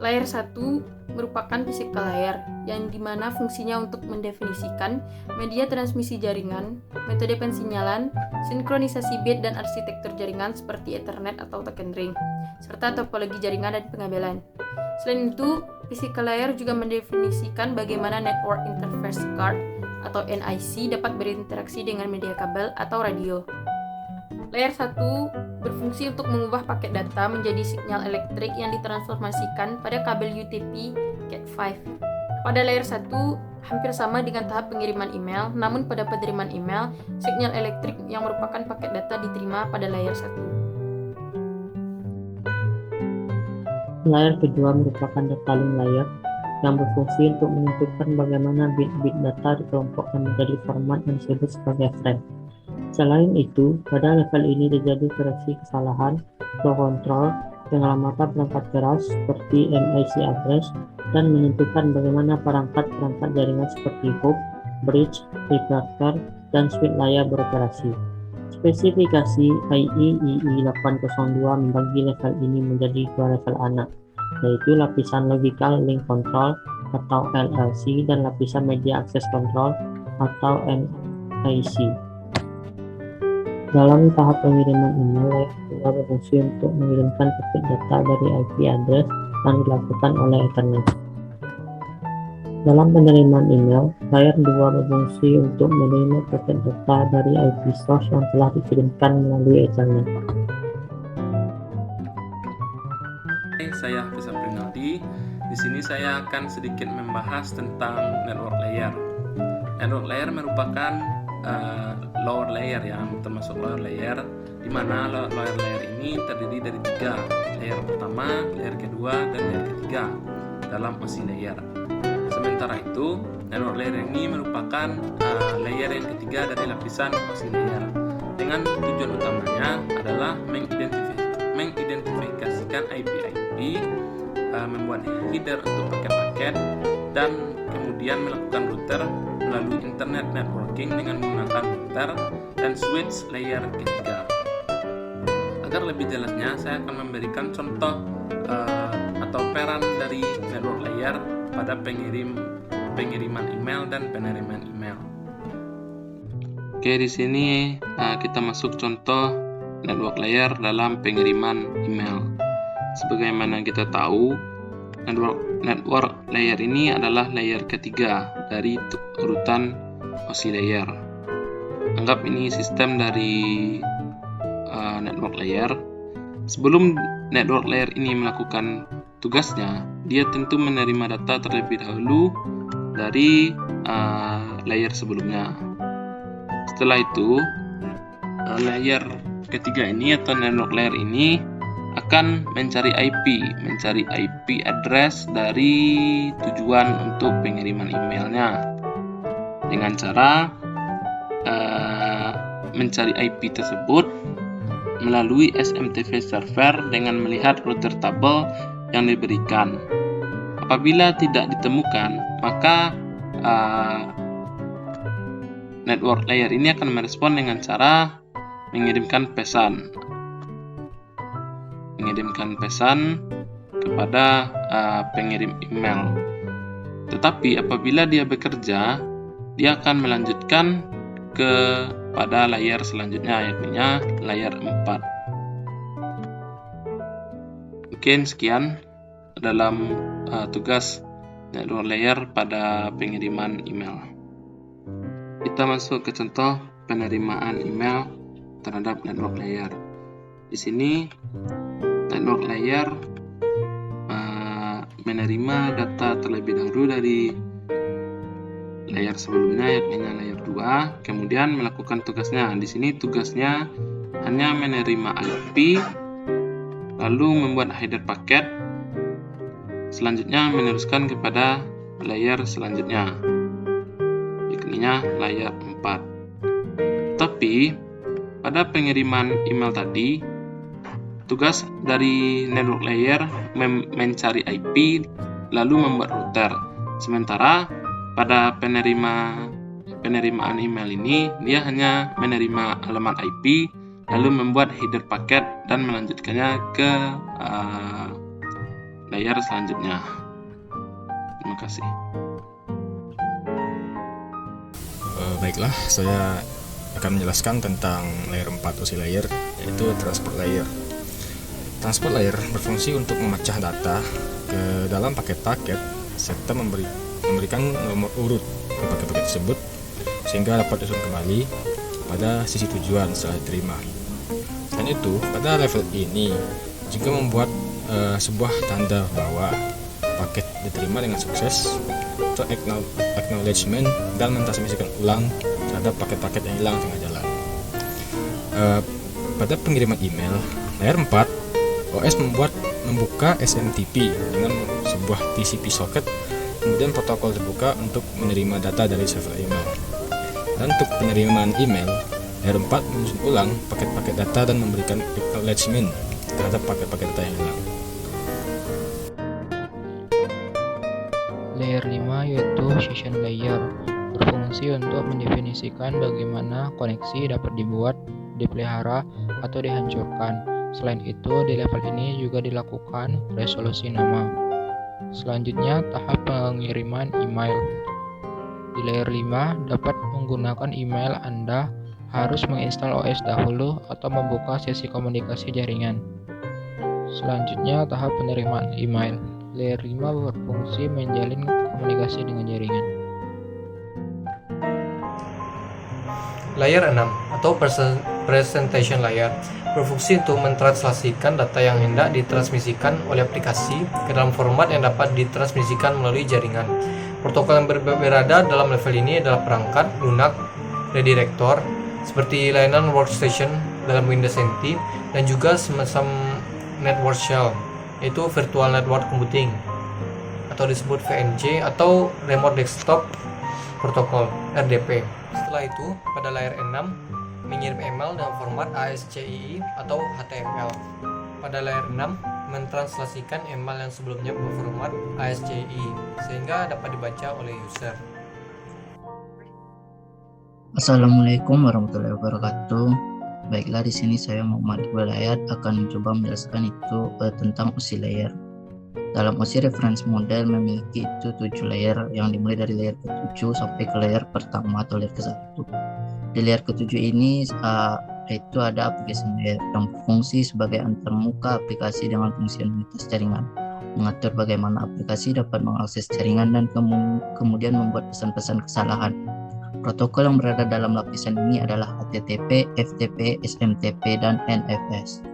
Layer 1 merupakan physical layer, yang dimana fungsinya untuk mendefinisikan media transmisi jaringan, metode pensinyalan, sinkronisasi bit dan arsitektur jaringan seperti Ethernet atau token ring, serta topologi jaringan dan pengabelan. Selain itu, physical layer juga mendefinisikan bagaimana network interface card atau NIC dapat berinteraksi dengan media kabel atau radio. Layer 1 berfungsi untuk mengubah paket data menjadi sinyal elektrik yang ditransformasikan pada kabel UTP Cat5. Pada layer 1 hampir sama dengan tahap pengiriman email, namun pada penerimaan email, sinyal elektrik yang merupakan paket data diterima pada layer 1. Layer kedua merupakan data link layer yang berfungsi untuk menentukan bagaimana bit-bit data dikelompokkan menjadi format yang disebut sebagai frame. Selain itu, pada level ini terjadi koreksi kesalahan, flow control, penyelamatan perangkat keras seperti MIC address, dan menentukan bagaimana perangkat-perangkat jaringan seperti hub, bridge, reflector, dan switch layer beroperasi. Spesifikasi IEEE 802 membagi level ini menjadi dua level anak, yaitu lapisan Logical Link Control atau LLC dan lapisan Media Access Control atau MAC. Dalam tahap pengiriman email, layer 2 berfungsi untuk mengirimkan paket data dari IP address yang dilakukan oleh Ethernet. Dalam penerimaan email, layer 2 berfungsi untuk menerima paket data dari IP source yang telah dikirimkan melalui Ethernet. Saya Hafiz Aprinaldi. Di sini saya akan sedikit membahas tentang network layer. Network layer merupakan lower layer yang termasuk lower layer, di mana lower layer ini terdiri dari 3, layer pertama, layer kedua, dan layer ketiga dalam OSI layer. Sementara itu, network layer ini merupakan layer yang ketiga dari lapisan OSI layer, dengan tujuan utamanya adalah mengidentifikasikan IP-IP, membuat header untuk paket-paket, dan kemudian melakukan router melalui internet networking dengan menggunakan router dan switch layer ketiga. Agar lebih jelasnya, saya akan memberikan contoh atau peran dari network layer pada pengiriman email dan penerimaan email. Oke, di sini kita masuk contoh network layer dalam pengiriman email. Sebagaimana kita tahu, network layer ini adalah layer ketiga dari urutan OSI layer. Anggap ini sistem dari network layer. Sebelum network layer ini melakukan tugasnya, dia tentu menerima data terlebih dahulu dari layer sebelumnya. Setelah itu, layer ketiga ini atau network layer ini akan mencari IP address dari tujuan untuk pengiriman emailnya dengan cara mencari IP tersebut melalui SMTP server dengan melihat router tabel yang diberikan. Apabila tidak ditemukan, maka network layer ini akan merespon dengan cara mengirimkan pesan kepada pengirim email. Tetapi apabila dia bekerja, dia akan melanjutkan kepada layer selanjutnya, yakni layer 4. Mungkin sekian dalam tugas network layer pada pengiriman email. Kita masuk ke contoh penerimaan email terhadap network layer. Di sini network layer menerima data terlebih dahulu dari layer sebelumnya, yakni layer 2, kemudian melakukan tugasnya. Di sini tugasnya hanya menerima IP, lalu membuat header paket, selanjutnya meneruskan kepada layer selanjutnya, yakni layer 4. Tapi pada pengiriman email tadi, tugas dari network layer mencari IP lalu membuat router. Sementara pada penerimaan email ini, dia hanya menerima alamat IP lalu membuat header paket dan melanjutkannya ke layer selanjutnya. Terima kasih. Baiklah, saya akan menjelaskan tentang layer 4 OSI layer, yaitu transport layer. Transport layer berfungsi untuk memecah data ke dalam paket-paket serta memberikan nomor urut ke paket-paket tersebut sehingga dapat disusun kembali pada sisi tujuan setelah diterima. Dan itu, pada level ini juga membuat sebuah tanda bahwa paket diterima dengan sukses atau acknowledgement dan mentransmisikan ulang terhadap paket-paket yang hilang tengah jalan. Pada pengiriman email, layer 4 OS membuka SMTP dengan sebuah TCP socket, kemudian protokol terbuka untuk menerima data dari server email. Dan untuk penerimaan email, layer 4 menyusun ulang paket-paket data dan memberikan acknowledgement terhadap paket-paket data yang hilang. Layer 5 yaitu session layer, berfungsi untuk mendefinisikan bagaimana koneksi dapat dibuat, dipelihara, atau dihancurkan. Selain itu, di level ini juga dilakukan resolusi nama. Selanjutnya, tahap pengiriman email. Di layer 5, dapat menggunakan email Anda harus menginstal OS dahulu atau membuka sesi komunikasi jaringan. Selanjutnya, tahap penerimaan email. Layer 5 berfungsi menjalin komunikasi dengan jaringan. Layer 6 atau presentation layer berfungsi untuk mentranslasikan data yang hendak ditransmisikan oleh aplikasi ke dalam format yang dapat ditransmisikan melalui jaringan. Protokol yang berada dalam level ini adalah perangkat, lunak, redirector, seperti layanan workstation dalam Windows NT, dan juga semacam network shell, yaitu virtual network computing atau disebut VNC atau remote desktop protokol RDP. Setelah itu, pada layer 6 mengirim email dalam format ASCII atau HTML. Pada layer 6 mentranslasikan email yang sebelumnya berformat ASCII sehingga dapat dibaca oleh user. Assalamualaikum warahmatullahi wabarakatuh. Baiklah, di sini saya Muhammad Walayat akan mencoba menjelaskan itu tentang OSI layer. Dalam OSI reference model memiliki itu 7 layer yang dimulai dari layer ke-7 sampai ke layer pertama atau layer ke-1. Di layer ke-7 ini itu ada application layer yang berfungsi sebagai antarmuka aplikasi dengan fungsionalitas jaringan, mengatur bagaimana aplikasi dapat mengakses jaringan dan kemudian membuat pesan-pesan kesalahan. Protokol yang berada dalam lapisan ini adalah HTTP, FTP, SMTP, dan NFS.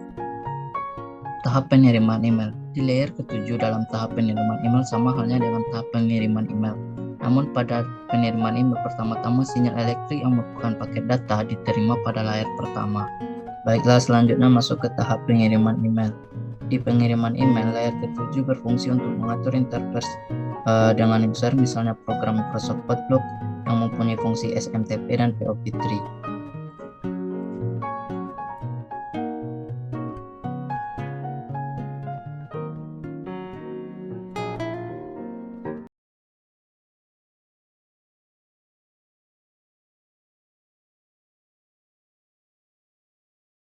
Tahap penerimaan email. Di layer ke-7 dalam tahap penerimaan email sama halnya dengan tahap pengiriman email. Namun pada penerimaan email pertama-tama sinyal elektrik yang merupakan paket data diterima pada layer pertama. Baiklah, selanjutnya masuk ke tahap pengiriman email. Di pengiriman email, layer ke-7 berfungsi untuk mengatur interface dengan user, misalnya program Microsoft Outlook yang mempunyai fungsi SMTP dan POP3.